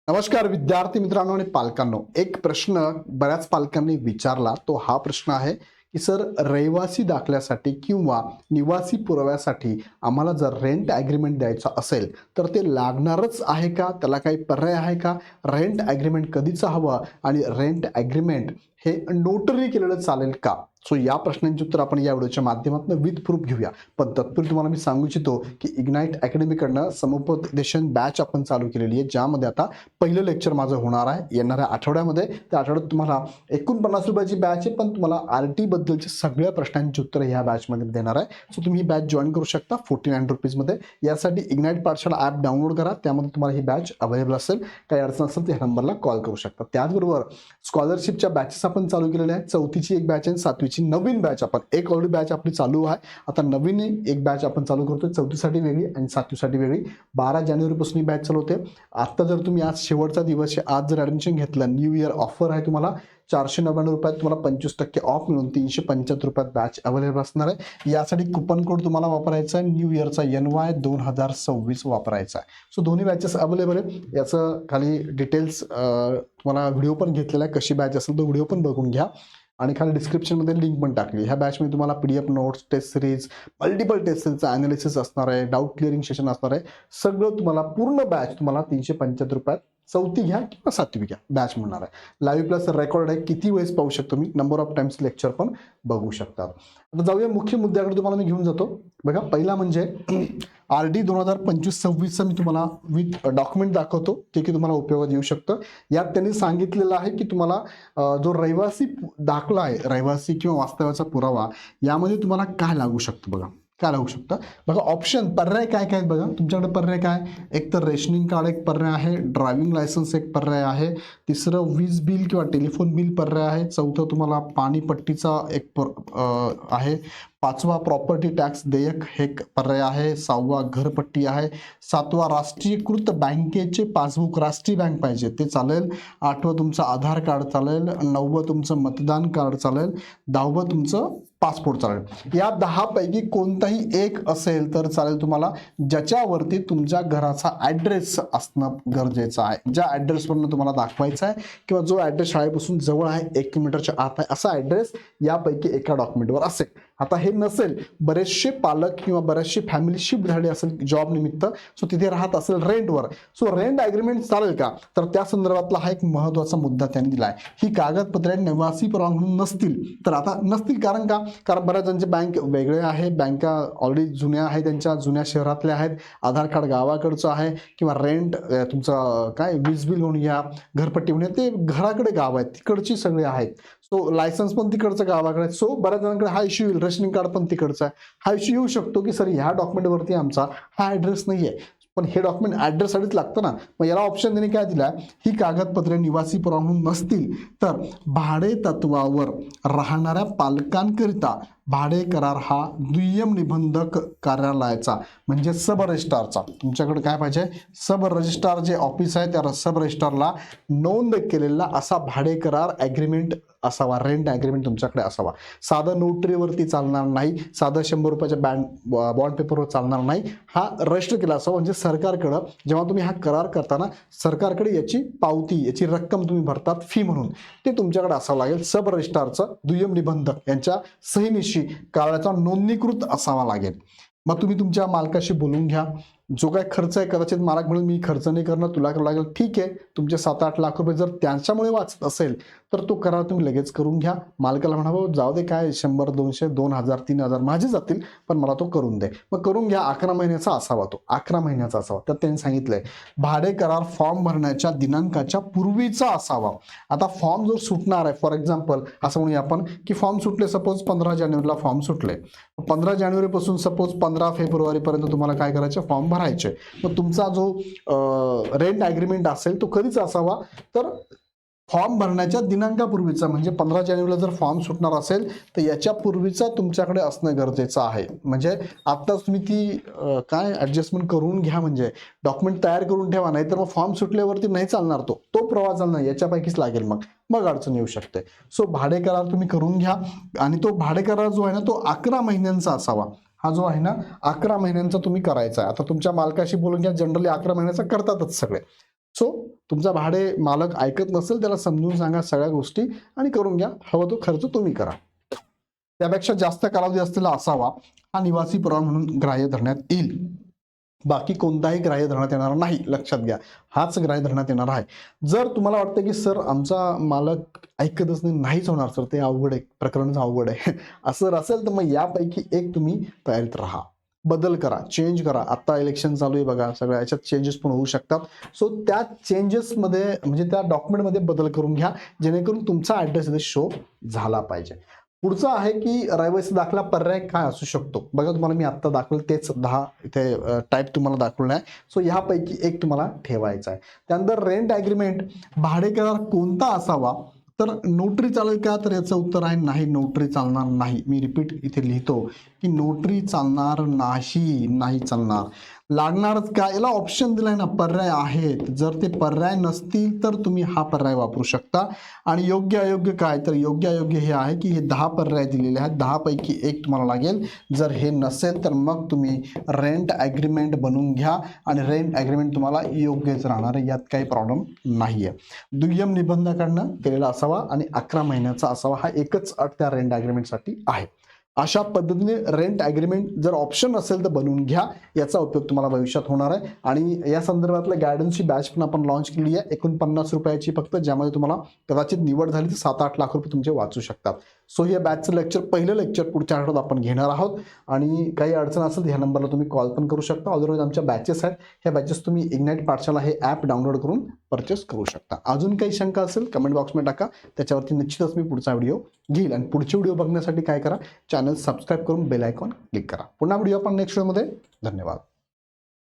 नमस्कार विद्यार्थी मित्रांनो आणि पालकांनो. एक प्रश्न बऱ्याच पालकांनी विचारला, तो हा प्रश्न आहे की सर, रहिवासी दाखल्यासाठी किंवा निवासी पुराव्यासाठी आम्हाला जर रेंट ॲग्रीमेंट द्यायचा असेल तर ते लागणारच आहे का? त्याला काही पर्याय आहे का? रेंट ॲग्रीमेंट कधीचं हवं आणि रेंट ॲग्रीमेंट हे नोटरी केलेलं चालेल का? सो या प्रश्नांची उत्तर आपण या व्हिडिओच्या माध्यमातून विथ प्रूफ घेऊया. पण तत्पूर्वी तुम्हाला मी सांगू इच्छितो की इग्नाइट अकॅडमीकडनं समुपदेशन बॅच आपण चालू केलेली आहे, ज्यामध्ये आता पहिलं लेक्चर माझं होणार आहे येणाऱ्या आठवड्यामध्ये. त्या आठवड्यात तुम्हाला 49 रुपयाची बॅच आहे, पण तुम्हाला आर-टी बद्दलच्या सगळ्या प्रश्नांची उत्तरं ह्या बॅचमध्ये देणार आहे. सो तुम्ही ही बॅच जॉईन करू शकता 49 रुपीजमध्ये. यासाठी इग्नाइट पाठशाळा ॲप डाउनलोड करा, त्यामध्ये तुम्हाला ही बॅच अवेलेबल असेल. काही अडचण असेल तर ह्या नंबरला कॉल करू शकता. त्याचबरोबर स्कॉलरशिपच्या बॅचेस आपण चालू केलेल्या आहेत. 4थीची एक बॅच आहे, 7वीची नवीन बॅच. आपण एक ऑलरेडी बॅच आपली चालू आहे, आता नवीन एक बॅच आपण चालू करतोय. 4थीसाठी वेगळी आणि 7वीसाठी वेगळी. 12 जानेवारीपासून ही बॅच चालू होते. आता जर तुम्ही आज शेवटचा दिवस आहे, आज जर ॲडमिशन घेतलं, न्यू इयर ऑफर आहे तुम्हाला. 499 रुपयात तुम्हाला 25% ऑफ मिळून 375 रुपयात बॅच अवेलेबल असणार आहे. यासाठी कुपन कोड तुम्हाला वापरायचा आहे, न्यू इयरचा NY 2026 वापरायचा आहे. सो दोन्ही बॅचेस अवेलेबल आहे. याचं खाली डिटेल्स तुम्हाला व्हिडिओ पण घेतलेला आहे, कशी बॅच असेल तो व्हिडिओ पण बघून घ्या. आणि खाली डिस्क्रिप्शनमध्ये लिंक पण टाकली. ह्या बॅचमध्ये तुम्हाला PDF notes, test series, multiple test सिरीजचा ॲनालिसिस असणार आहे, डाऊट क्लिअरिंग सेशन असणार आहे. सगळं तुम्हाला पूर्ण बॅच तुम्हाला 375 रुपयात 4थी घ्या किंवा 7वी घ्या बॅच म्हणणार आहे. लाईव्ह प्लस रेकॉर्ड आहे, किती वेळेस पाहू शकतो मी, नंबर ऑफ टाइम्स लेक्चर पण बघू शकता. आता जाऊया मुख्य मुद्द्याकडे, तुम्हाला मी घेऊन जातो. बघा, पहिला म्हणजे RD 2025-26चं मी तुम्हाला विथ डॉक्युमेंट दाखवतो, ते की तुम्हाला उपयोगात येऊ शकतं. यात त्यांनी सांगितलेलं आहे की तुम्हाला जो रहिवासी दाखला आहे, रहिवासी किंवा वास्तव्याचा पुरावा, यामध्ये तुम्हाला काय लागू शकतं. बघा काय लागू शकतं. बघा ऑप्शन, पर्याय काय काय आहेत बघा तुमच्याकडे. पर्याय काय, एक तर रेशनिंग कार्ड एक पर्याय आहे, ड्रायव्हिंग लायसन्स एक पर्याय आहे, तिसरं वीज बिल किंवा टेलिफोन बिल पर्याय आहे, चौथं तुम्हाला पाणीपट्टीचा एक आहे, पाचवा प्रॉपर्टी टॅक्स देयक हे पर्याय आहे, सहावा घरपट्टी आहे, सातवा राष्ट्रीयकृत बँकेचे पासबुक, राष्ट्रीय बँक पाहिजे ते चालेल, आठवं तुमचं आधार कार्ड चालेल, नववं तुमचं मतदान कार्ड चालेल, 10वं तुमचं पासपोर्ट चालेल. या 10 पैकी कोणताही एक असेल तर चालेल तुम्हाला, ज्याच्यावरती तुमच्या घराचा ॲड्रेस असणं गरजेचं आहे. ज्या ॲड्रेसवरून तुम्हाला दाखवायचा आहे किंवा जो ॲड्रेस शाळेपासून जवळ आहे, 1 किलोमीटरच्या आत आहे, असा ॲड्रेस यापैकी एका डॉक्युमेंटवर असेल. आता हे नसेल, बरेचसे पालक किंवा बरेचशी फॅमिली शिफ्ट झाली असेल जॉब निमित्त, सो तिथे राहत असेल रेंटवर, सो रेंट ॲग्रीमेंट चालेल का, तर त्या संदर्भातला हा एक महत्त्वाचा मुद्दा त्यांनी दिला आहे. ही कागदपत्रे निवासी परवानगी नसतील तर, आता नसतील कारण का, कारण बऱ्याच जणांचे बँक वेगळे आहे, बँका ऑलरेडी जुन्या आहेत, त्यांच्या जुन्या शहरातल्या आहेत, आधार कार्ड गावाकडचं आहे, किंवा रेंट तुमचं काय वीज बिल म्हणून घ्या, घरपट्टी म्हणूया, ते घराकडे गाव आहेत, तिकडची सगळे आहेत. सो लायसन्स पण तिकडचं गावाकडे आहे. सो बऱ्याच जणांकडे हा इश्यू येईल, रेशनिंग कार्ड पण तिकडचं आहे. हा इश्यू येऊ शकतो की सर ह्या डॉक्युमेंटवरती आमचा हा ॲड्रेस नाही आहे, पण हे डॉक्युमेंट ॲड्रेससाठीच लागतं ना. मग याला ऑप्शन त्यांनी काय दिला, ही कागदपत्रे निवासी परवानगी नसतील तर भाडे तत्वावर राहणाऱ्या पालकांकरिता भाडे करार हा दुय्यम निबंधक कार्यालयाचा म्हणजे सब रजिस्ट्रारचा, तुमच्याकडे काय पाहिजे, सब रजिस्ट्रार जे ऑफिस आहे त्या सब रजिस्ट्रारला नोंद केलेला असा भाडे करार ॲग्रीमेंट असावा, रेंट ॲग्रीमेंट तुमच्याकडे असावा. साधं नोटरीवरती चालणार नाही, साधं 100 रुपयाच्या बॉन्ड पेपरवर चालणार नाही. हा रजिस्टर केला असावा, म्हणजे सरकारकडं जेव्हा तुम्ही हा करार करताना सरकारकडे याची पावती, याची रक्कम तुम्ही भरतात फी म्हणून, ते तुमच्याकडे असावं लागेल. सब रजिस्ट्रारचं दुय्यम निबंधक यांच्या सहीनिशी कार्याचा नोंदणीकृत असावा लागेल. मग तुम्ही तुमच्या मालकाशी बोलून घ्या. जो काय खर्च आहे, कदाचित मालक म्हणून मी खर्च नाही करणार, तुला करावं लागेल, ठीक आहे. तुमचे 7-8 लाख रुपये जर त्याच्यामुळे वाचत असेल तर तो करार तुम्ही लगेच करून घ्या. मालकाला म्हणावं, जाऊ दे काय 100, 200, 2000, 3000 माझे जातील, पण मला तो करून दे. मग करून घ्या. 11 महिन्याचा असावा, तो 11 महिन्याचा असावा. त्यात त्यांनी सांगितलंय भाडे करार फॉर्म भरण्याच्या दिनांकाच्या पूर्वीचा असावा. आता फॉर्म जो सुटणार आहे, फॉर एक्झाम्पल असं म्हणूया आपण की फॉर्म सुटले, सपोज 15 जानेवारीला फॉर्म सुटले, 15 जानेवारीपासून सपोज 15 फेब्रुवारीपर्यंत तुम्हाला काय करायचं, फॉर्म भरायचे. मग तुमचा जो रेंट ॲग्रीमेंट असेल तो कधीच असावा, तर फॉर्म भरण्याच्या दिनांकापूर्वीचा, म्हणजे 15 जानेवारीला जर फॉर्म सुटणार असेल तर याच्या पूर्वीचा तुमच्याकडे असणं गरजेचं आहे. म्हणजे आत्ताच तुम्ही ती काय ॲडजस्टमेंट करून घ्या, म्हणजे डॉक्युमेंट तयार करून ठेवा, नाही तर मग फॉर्म सुटल्यावरती नाही चालणार, तो प्रवास चालणार, याच्यापैकीच लागेल, मग अडचण येऊ शकते. सो भाडे करार तुम्ही करून घ्या. आणि तो भाडे करार जो आहे ना, तो 11 महिन्यांचा असावा. हा जो आहे ना 11 महिन्यांचा तुम्ही करायचा आहे. आता तुमच्या मालकाशी बोलून घ्या, जनरली 11 महिन्याचा करतातच सगळे. सो तुमचा भाडे मालक ऐकत नसेल त्याला समजून सांगा सगळ्या गोष्टी आणि करून घ्या. हवं तो खर्च तुम्ही करा. त्यापेक्षा जास्त कालावधी असलेला असावा हा निवासी पुरावा म्हणून ग्राह्य धरण्यात येईल. बाकी कोणताही ग्राह्य धरण्यात येणार नाही, लक्षात घ्या. हाच ग्राह्य धरण्यात येणार आहे. जर तुम्हाला वाटतं की सर आमचा मालक ऐकतच नाही, नाहीच होणार सर, ते अवघड आहे, प्रकरणच अवघड आहे असं असेल तर मग यापैकी एक तुम्ही तयारीत राहा. बदल करा, चेंज करा. आता इलेक्शन चालू आहे बघा, सगळ्या याच्यात चेंजेस पण होऊ शकतात. सो त्या चेंजेसमध्ये म्हणजे त्या डॉक्युमेंटमध्ये बदल करून घ्या, जेणेकरून तुमचा ॲड्रेस इथे शो झाला पाहिजे. पुढचं आहे की रहिवासी दाखला पर्याय काय असू शकतो. बघा तुम्हाला मी आत्ता दाखवलं तेच 10 इथे टाईप तुम्हाला दाखवलं आहे. सो ह्यापैकी एक तुम्हाला ठेवायचा आहे. त्यानंतर रेंट ॲग्रीमेंट, भाडे करार कोणता असावा, तर नोटरी चालेल का, तर याचं उत्तर आहे नाही, नोटरी चालणार नाही. मी रिपीट इथे लिहितो की नोटरी चालणार नाही, नाही चालणार. लागणारच का, याला ऑप्शन दिलाय ना, पर्याय आहेत. जर ते पर्याय नसतील तर तुम्ही हा पर्याय वापरू शकता. आणि योग्य अयोग्य काय, तर योग्य अयोग्य हे आहे की हे 10 पर्याय दिलेले आहेत, 10 पैकी एक तुम्हाला लागेल. जर हे नसेल तर मग तुम्ही रेंट ॲग्रीमेंट बनवून घ्या आणि रेंट ॲग्रीमेंट तुम्हाला योग्यच राहणार आहे, यात काही प्रॉब्लेम नाही आहे. दुय्यम निबंधकांना केलेला असावा आणि 11 महिन्याचा असावा, हा एकच अट त्या रेंट ॲग्रीमेंटसाठी आहे. अशा पद्धतीने रेंट ॲग्रीमेंट जर ऑप्शन असेल तर बनवून घ्या, याचा उपयोग तुम्हाला भविष्यात होणार आहे. आणि या संदर्भातल्या गायडन्सची बॅच पण आपण लॉन्च केली आहे, 49 रुपयाची फक्त, ज्यामध्ये तुम्हाला कदाचित निवड झाली तर 7-8 लाख रुपये तुमचे वाचू शकतात. सो या बॅचचं लेक्चर, पहिलं लेक्चर पुढच्या आठवड्यात आपण घेणार आहोत. आणि काही अडचण असेल तर ह्या नंबरला तुम्ही कॉल पण करू शकता. अदरवाईज आमच्या बॅचेस आहेत, ह्या बॅचेस तुम्ही इग्नाइट पाठशाला हे ॲप डाउनलोड करून परचेस करू शकता. अजून काही शंका असेल कमेंट बॉक्समध्ये टाका, त्याच्यावरती निश्चितच मी पुढचा व्हिडिओ घेईल. आणि पुढचे व्हिडिओ बघण्यासाठी काय करा, चॅनल सबस्क्राईब करून बेल आयकॉन क्लिक करा. पुन्हा व्हिडिओ आपण नेक्स्ट व्हिडिओमध्ये. धन्यवाद.